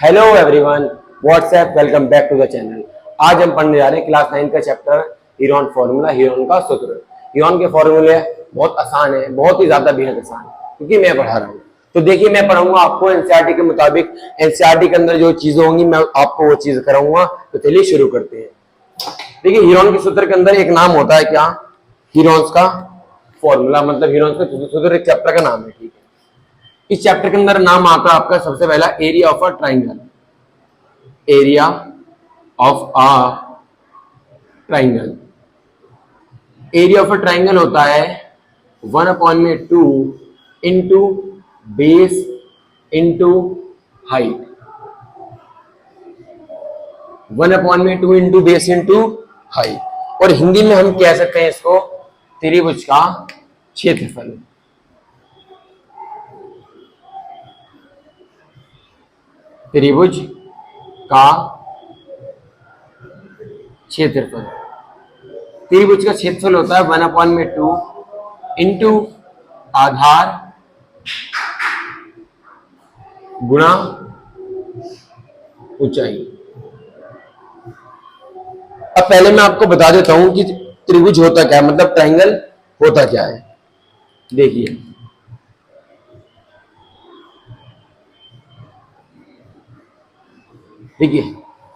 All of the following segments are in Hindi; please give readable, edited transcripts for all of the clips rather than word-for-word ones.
Hello everyone, what's up, welcome back to the channel. आज हम पढ़ने जा रहे हैं क्लास 9 का चैप्टर हीरोन फॉर्मूला, हीरोन का सूत्र। हीरोन के फॉर्मूले बहुत आसान है, बहुत ही ज्यादा बेहद आसान है क्योंकि मैं पढ़ा रहा हूँ। तो देखिए, मैं पढ़ाऊंगा आपको एनसीईआरटी के मुताबिक। एनसीईआरटी के अंदर जो चीजें होंगी मैं आपको वो चीज कराऊंगा। तो चलिए शुरू करते हैं। देखिए, हीरोन के सूत्र के अंदर एक नाम होता है क्या? हीरोन्स का फॉर्मूला, मतलब हीरोन्स का सूत्र एक चैप्टर का नाम है। ठीक है, इस चैप्टर के अंदर नाम आता है आपका सबसे पहला area of a triangle. Area of a triangle, area of a triangle होता है 1/2 into base into height. 1/2 into base into height. और हिंदी में हम कह सकते हैं इसको त्रिभुज का क्षेत्रफल। त्रिभुज का क्षेत्रफल, त्रिभुज का क्षेत्रफल होता है 1/2 इंटू आधार गुणा ऊंचाई। अब पहले मैं आपको बता देता हूं कि त्रिभुज होता क्या है, मतलब ट्राइंगल होता क्या है। देखिए,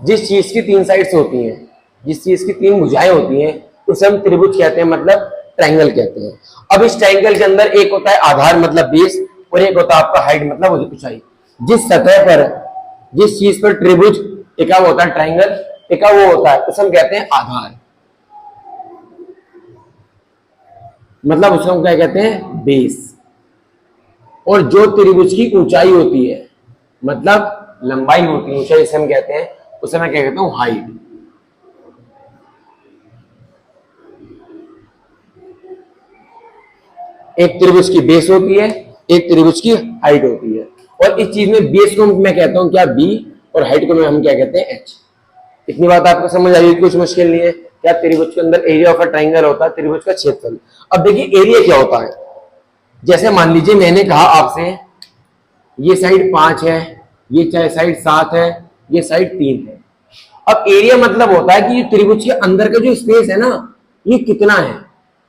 जिस चीज की 3 साइड्स होती हैं, जिस चीज की 3 भुजाएं होती हैं, उसे हम त्रिभुज कहते हैं, मतलब ट्राइंगल कहते हैं। अब इस ट्राइंगल के अंदर एक होता है आधार मतलब बेस, और एक होता है आपका हाइट मतलब ऊंचाई। जिस सतह पर, जिस चीज पर त्रिभुज टिका हुआ होता है, ट्राइंगल टिका हुआ होता है, उसे हम कहते हैं आधार, मतलब उसे हम क्या कहते हैं? बेस। और जो त्रिभुज की ऊंचाई होती है, मतलब लंबाई होती है, ऊंचाई इसे हम कहते हैं, उसे मैं क्या कहता हूं? हाइट। एक त्रिभुज की बेस होती है, एक त्रिभुज की हाइट होती है। और इस चीज में बेस को मैं कहता हूं क्या? बी, और हाइट को हम क्या कहते हैं? एच। इतनी बात आपको समझ आई? कुछ मुश्किल नहीं है। क्या त्रिभुज के अंदर एरिया ऑफ अ ट्राइंगल होता है, त्रिभुज का क्षेत्रफल। अब देखिए, एरिया क्या होता है। जैसे मान लीजिए मैंने कहा आपसे ये साइड 5 है, ये साइड 7 है, ये साइड 3 है। अब एरिया मतलब होता है कि ये त्रिभुज के अंदर का जो स्पेस है ना, ये कितना है,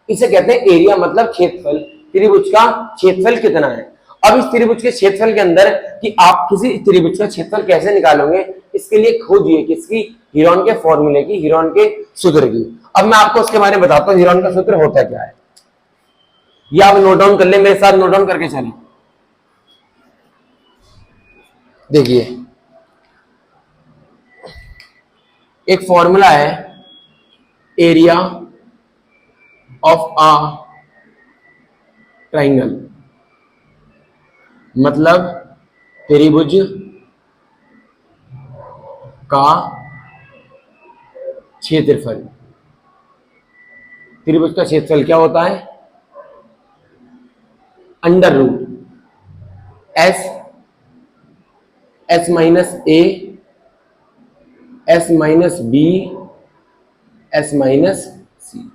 इसे कहते हैं एरिया, मतलब क्षेत्रफल। त्रिभुज का क्षेत्रफल कितना है। अब इस त्रिभुज के क्षेत्रफल के अंदर कि आप किसी त्रिभुज का क्षेत्रफल कैसे निकालोगे, इसके लिए खोजिए किसकी? हीरोन के फॉर्मूले की, हीरोन के सूत्र की। अब मैं आपको उसके बारे में बताता हूं, हीरोन का सूत्र होता क्या है। ये आप नोट डाउन कर ले, मेरे साथ नोट डाउन करके चलिए। देखिए, एक फॉर्मूला है एरिया ऑफ अ ट्राइंगल, मतलब त्रिभुज का क्षेत्रफल। त्रिभुज का क्षेत्रफल क्या होता है? Under root S, S minus A, S minus B, S minus C.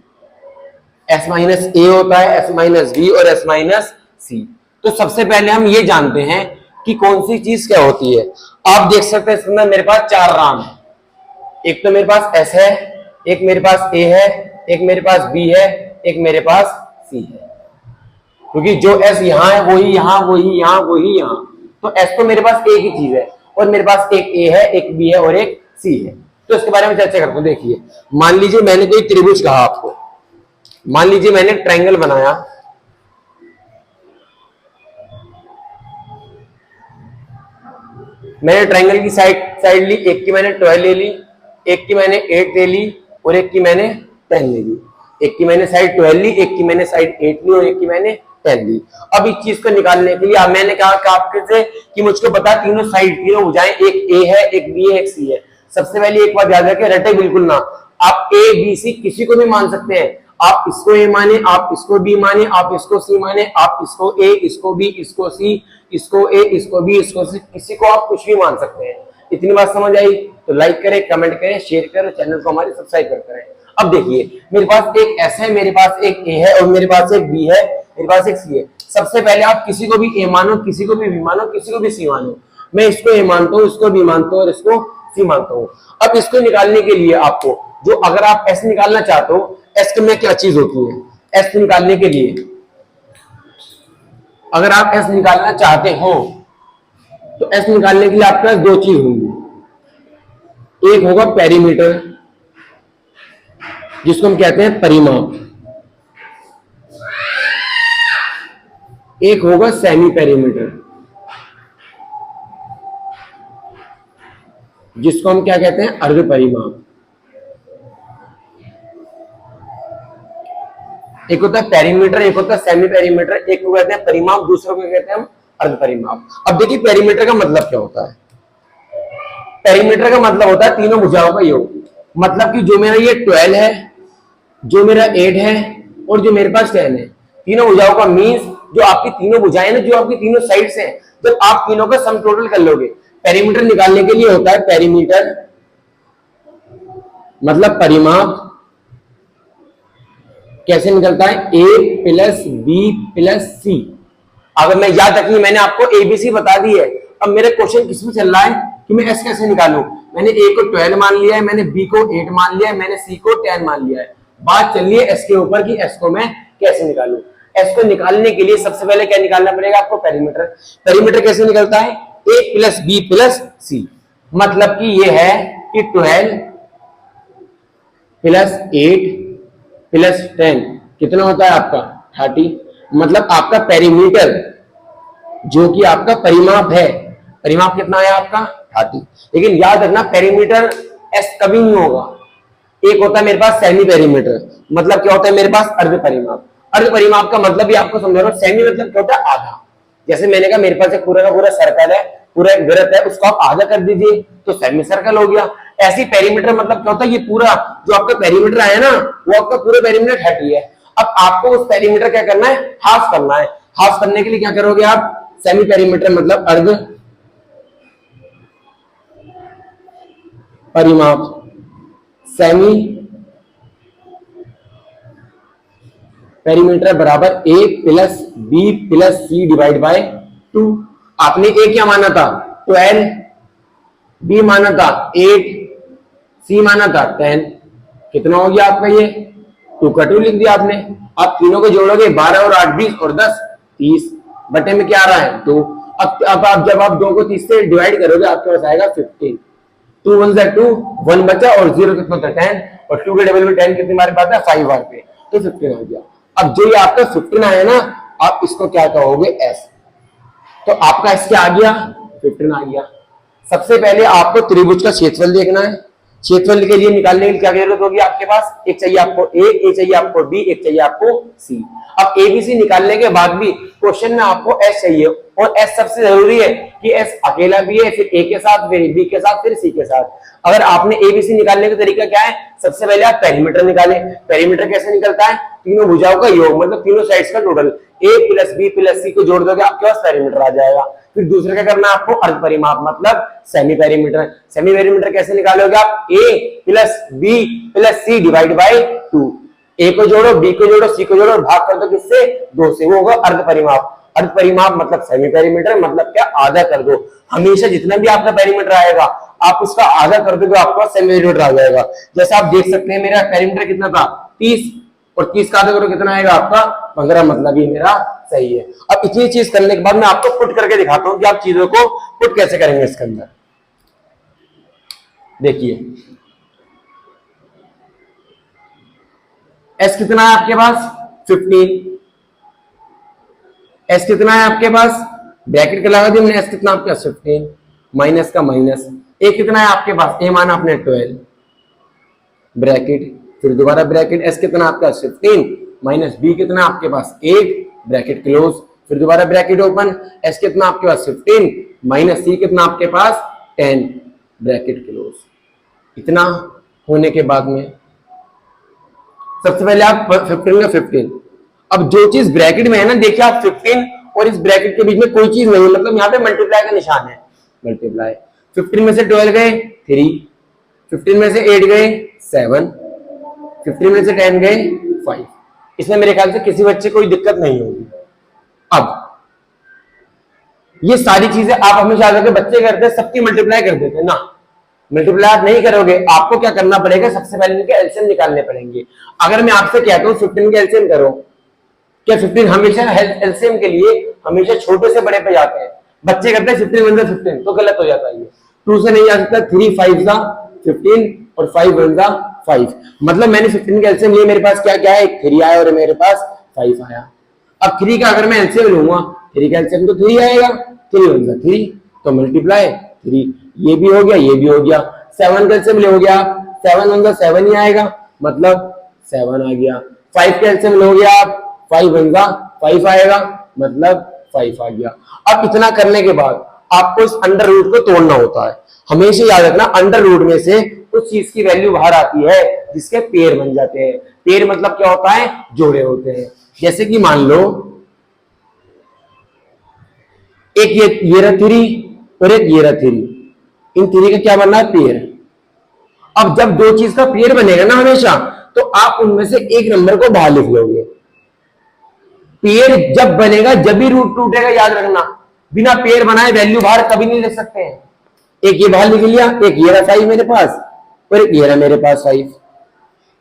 S minus A होता है, एस माइनस बी और एस माइनस सी। तो सबसे पहले हम ये जानते हैं कि कौन सी चीज क्या होती है। आप देख सकते हैं इसके अंदर मेरे पास 4 राम है। एक तो मेरे पास एस है, एक मेरे पास ए है, एक मेरे पास बी है, एक मेरे पास सी है। क्योंकि जो एस यहां है वही यहां, वही यहां, वही यहां। तो एस तो मेरे पास एक ही चीज है, और मेरे पास एक ए है, एक बी है और एक सी है। तो इसके बारे में चर्चा करते हैं। देखिए, मान लीजिए मैंने कोई त्रिभुज कहा आपको, मान लीजिए मैंने ट्रायंगल बनाया। मैंने ट्रायंगल की साइड ली, एक की मैंने 12 ले ली, एक की मैंने 8 ले ली, और एक की मैंने 10 ले ली। एक की मैंने साइड 12 ली, एक की मैंने साइड 8 ली, और एक की मैंने 10 ली। अब इस चीज को निकालने के लिए मैंने कहा कि आपके से कि मुझको पता तीनों साइड, तीनों भुजाएं, एक ए है, एक बी है, एक सी है। सबसे पहले एक बात याद रखें, रटे बिल्कुल ना। आप ए बी सी किसी को भी मान सकते हैं। आप इसको ए माने, आप इसको बी माने, आप इसको सी माने, आप इसको ए, इसको बी, इसको सी, इसको ए, इसको बी, इसको सी, किसी को आप कुछ भी मान सकते हैं। इतनी बात समझ आई? तो लाइक करें, कमेंट करें, शेयर करें, चैनल को हमारे सब्सक्राइब करें। अब देखिए, मेरे पास एक एस है, मेरे पास एक ए है, और मेरे पास एक बी है, मेरे पास एक सी है। सबसे पहले आप किसी को भी ए मानो, किसी को भी बी मानो, किसी को भी सी मानो। मैं इसको ए मानता हूं, इसको बी मानता हूं और इसको सी मानता हूं। अब इसको निकालने के लिए आपको जो अगर आप एस निकालना चाहते हो, एस में क्या चीज होती है, एस निकालने के लिए अगर आप एस निकालना चाहते हो तो एस निकालने के लिए आपके पास दो चीज होंगी, एक होगा पेरीमीटर जिसको हम कहते हैं परिमाप, एक होगा सेमी पेरीमीटर जिसको हम क्या कहते हैं, अर्ध परिमाप। एक होता है पेरीमीटर, एक होता है सेमी पेरीमीटर, एक को कहते हैं परिमाप, दूसरे को कहते हैं हम अर्ध परिमाप। अब देखिए पेरीमीटर का मतलब क्या होता है। पेरीमीटर का मतलब होता है तीनों भुजाओं का योग, मतलब कि जो मेरा ये 12 है, जो मेरा 8 है और जो मेरे पास 10 है, तीनों भुजाओं का मीन्स जो आपकी तीनों भुजाएं ना, जो आपकी तीनों साइड्स हैं, जब आप तीनों का सम टोटल कर लोगे, पेरीमीटर निकालने के लिए होता है पेरीमीटर मतलब परिमाप। कैसे निकलता है, ए प्लस बी प्लस सी। अगर मैं याद रखिए मैंने आपको एबीसी बता दी है, अब मेरा क्वेश्चन किसमें चल रहा है कि मैं एस कैसे निकालूं। मैंने ए को 12 मान लिया है, मैंने बी को 8 मान लिया है, मैंने सी को 10 मान लिया है। बात चल रही है एस के ऊपर कि एस को मैं कैसे निकालूं। एस को निकालने के लिए सबसे पहले क्या निकालना पड़ेगा आपको, पेरीमीटर। पेरीमीटर कैसे निकलता है, ए प्लस बी प्लस सी, मतलब कि ये है कि 12 प्लस 8 प्लस 10 कितना होता है आपका 30। मतलब आपका पेरीमीटर जो कि आपका परिमाप है, परिमाप कितना है आपका 30। लेकिन याद रखना पेरीमीटर एस कभी नहीं होगा। एक होता है मेरे पास सेमी पेरीमीटर, मतलब क्या होता है मेरे पास अर्ध परिमाप। अर्ध परिमाप का मतलब भी आपको समझा रहा हूं, सेमी मतलब क्या होता है आधा। जैसे मैंने कहा मेरे पास एक पूरा का पूरा सर्कल है, पूरा एक वृत्त है, उसको आप आधा कर दीजिए तो सेमी सर्कल हो गया। ऐसी पेरीमीटर मतलब क्या होता है, ये पूरा जो आपका पेरीमीटर आया ना वो आपका पूरा पेरीमीटर 30 है। अब आपको उस पेरीमीटर क्या करना है, हाफ करना है। हाफ करने के लिए क्या करोगे आप, सेमी पेरीमीटर मतलब अर्ध परिमाप, सेमी पेरीमीटर बराबर A plus B plus C divide by 2। आपने ए क्या माना था 12, बी माना था 8, सी माना था 10। कितना हो गया आपका ये 2 का 2 लिख दिया आपने। आप तीनों को जोड़ोगे 12 और 8 20 और 10 30, बटे में क्या आ रहा है 2। अब आप जब आप 2 को 30 से डिवाइड करोगे आपके पास आएगा 15। 2 1 जा 2, 1 बचा और 0 कितना था 10, और 2 के डबल में 10 कितनी बार आता है 5 बार पे, तो 15 आ गया। अब जो ये आपका 15 आया ना, आप इसको क्या कहोगे एस। तो आपका एस क्या आ गया 15 आ गया। सबसे पहले आपको त्रिभुज का क्षेत्रफल देखना है। क्षेत्रफल के लिए निकालने के लिए क्या जरूरत होगी आपके पास, एक चाहिए आपको ए, एक चाहिए आपको बी, एक चाहिए आपको सी। अब ए बी सी निकालने के बाद भी क्वेश्चन में आपको एस चाहिए, और एस सबसे जरूरी है कि एस अकेला भी है, फिर ए के साथ, फिर बी के साथ, फिर सी के साथ। अगर आपने ए बी सी निकालने का तरीका क्या है, सबसे पहले आप पेरीमीटर निकालें। पेरीमीटर कैसे निकलता है, तीनों भुजाओं का योग मतलब तीनों साइड्स का टोटल, ए प्लस बी प्लस सी को जोड़ दोगे आपके पास पेरीमीटर आ जाएगा। फिर दूसरा क्या करना है आपको, अर्ध परिमाप मतलब सेमी पेरीमीटर। सेमी पेरीमीटर कैसे निकालोगे आप, A plus B plus C divide by 2। A को जोड़ो, बी को जोड़ो, सी को जोड़ो और भाग कर दो किससे, 2 से, वो होगा अर्ध परिमाप। अर्ध परिमाप मतलब सेमी पेरीमीटर, मतलब क्या आधा कर दो। हमेशा जितना भी आपका पेरीमीटर आएगा आप उसका आधा कर दोगे, आपका सेमी पेरीमीटर आ जाएगा। जैसे आप देख सकते हैं मेरा पेरीमीटर कितना था 30, और 30 का आधा करो कितना आएगा आपका 15, मतलब ये मेरा सही है। अब इतनी चीज करने के बाद मैं आपको पुट करके दिखाता हूं कि आप चीजों को पुट कैसे करेंगे इसके अंदर। देखिए एस कितना है आपके पास 15, एस कितना है आपके पास, ब्रैकेट लगा दी हमने, एस कितना आपके पास 15 माइनस का माइनस, ए कितना है आपके पास, ए माना आपने 12 ब्रैकेट, फिर दोबारा ब्रैकेट, एस कितना आपका 15 माइनस बी कितना आपके पास 8 ब्रैकेट क्लोज, फिर दोबारा ब्रैकेट ओपन, एस कितना आपके पास 15 माइनस सी कितना आपके पास 10 ब्रैकेट क्लोज। इतना होने के बाद में सबसे पहले आप 15 का 15, अब जो चीज ब्रैकेट में है ना, देखिए आप 15 और इस ब्रैकेट के बीच में कोई चीज नहीं है, मतलब यहाँ पे मल्टीप्लाई का निशान है, मल्टीप्लाई। 15 में से 12 गए 3, 15 में से 8 गए 7, 15 में से 10 गए 5। इसमें मेरे ख्याल से किसी बच्चे को कोई दिक्कत नहीं होगी। अब ये सारी चीजें आप हमेशा याद रखें, बच्चे करते हैं सबकी मल्टीप्लाई कर देते हैं ना, मल्टीप्लाई आप नहीं करोगे, आपको क्या करना पड़ेगा, सबसे पहले इनके एलसीएम निकालने पड़ेंगे। अगर मैं आपसे कहता हूँ 15 के एलसीएम करो, क्या 15 हमेशा एलसीएम के लिए हमेशा छोटे से बड़े पे जाते हैं, बच्चे करते हैं 15 1 15, तो गलत हो जाता है। 2 से नहीं जा सकता, 3 5 जा 15 और 5 1 जा 5, मतलब मैंने 15 का एलसीएम लिया, मेरे पास क्या क्या है, 3 आया और मेरे पास 5 आया। अब 3 का अगर मैं एलसीएम लूंगा, 3 का एलसीएम तो 3 आएगा, 3 1 जा 3, तो मल्टीप्लाई 3, ये भी हो गया, ये भी हो गया। 7 का एलसीएम हो गया, 7 1 जा 7 ही आएगा, मतलब 7 आ गया। 5 का एलसीएम हो गया, 5 1 जा 5 आएगा, मतलब 5 आ गया। अब इतना करने के बाद आपको इस अंडर रूट को तोड़ना होता है। हमेशा याद रखना, अंडर रूट में से उस चीज की वैल्यू बाहर आती है जिसके पेयर बन जाते हैं। पेयर मतलब क्या होता है, जोड़े होते हैं। जैसे कि मान लो एक ये रहा 3 और एक ये रहा 3, इन 3 का क्या बनना है, पेयर। अब जब दो चीज का पेयर बनेगा ना हमेशा, तो आप उनमें से एक नंबर को बाहर लिख लोगे। पेयर जब बनेगा जब भी रूट टूटेगा, याद रखना, बिना पेयर बनाए वैल्यू बाहर कभी नहीं लिख सकते हैं। एक ये बाहर लिख लिया, एक ये रहा 5 मेरे पास और एक ये रहा मेरे पास 5,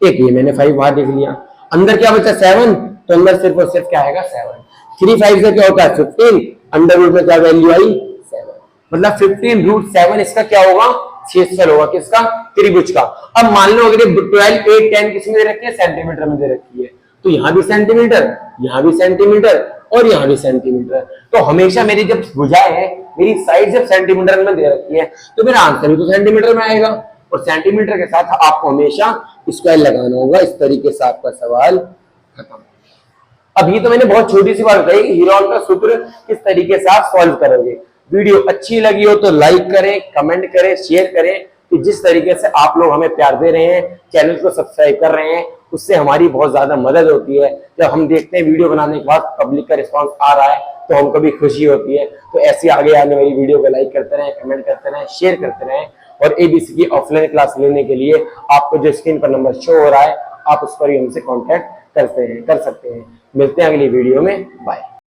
एक ये मैंने 5 बाहर लिख लिया। अंदर क्या बचा 7, तो अंदर सिर्फ और सिर्फ क्या आएगा 7। 3 5 से क्या होता है 15, अंडर रूट में क्या वैल्यू आई 7, मतलब 15 रूट 7 इसका क्या होगा, क्षेत्रफल होगा किसका, त्रिभुज का। अब मान लो अगर 12 8 10 किसमें दे रखी है, सेंटीमीटर में दे रखी है, तो यहां भी सेंटीमीटर, यहां भी सेंटीमीटर और यहां भी सेंटीमीटर। तो हमेशा मेरी जब भुजा है, मेरी साइड जब सेंटीमीटर में दे रखी है, तो मेरा आंसर भी तो सेंटीमीटर में आएगा, और सेंटीमीटर के साथ आपको हमेशा स्क्वायर लगाना होगा। इस तरीके से आपका सवाल खत्म। अब ये तो मैंने बहुत छोटी सी बात बताई, हीरोन का सूत्र किस तरीके से आप सॉल्व करोगे। वीडियो अच्छी लगी हो तो लाइक करें, कमेंट करें, शेयर करें, कि जिस तरीके से आप लोग हमें प्यार दे रहे हैं, चैनल को सब्सक्राइब कर रहे हैं, उससे हमारी बहुत ज्यादा मदद होती है। जब हम देखते हैं वीडियो बनाने के बाद पब्लिक का रिस्पांस आ रहा है, तो हमको भी खुशी होती है। तो ऐसे आगे आने वाली वीडियो को लाइक करते रहें, कमेंट करते रहें, शेयर करते रहें। और एबीसी की ऑफलाइन क्लास लेने के लिए आपको जो स्क्रीन पर नंबर शो हो रहा है, आप उस पर ही हमसे कॉन्टैक्ट कर सकते हैं। मिलते हैं अगली वीडियो में, बाय।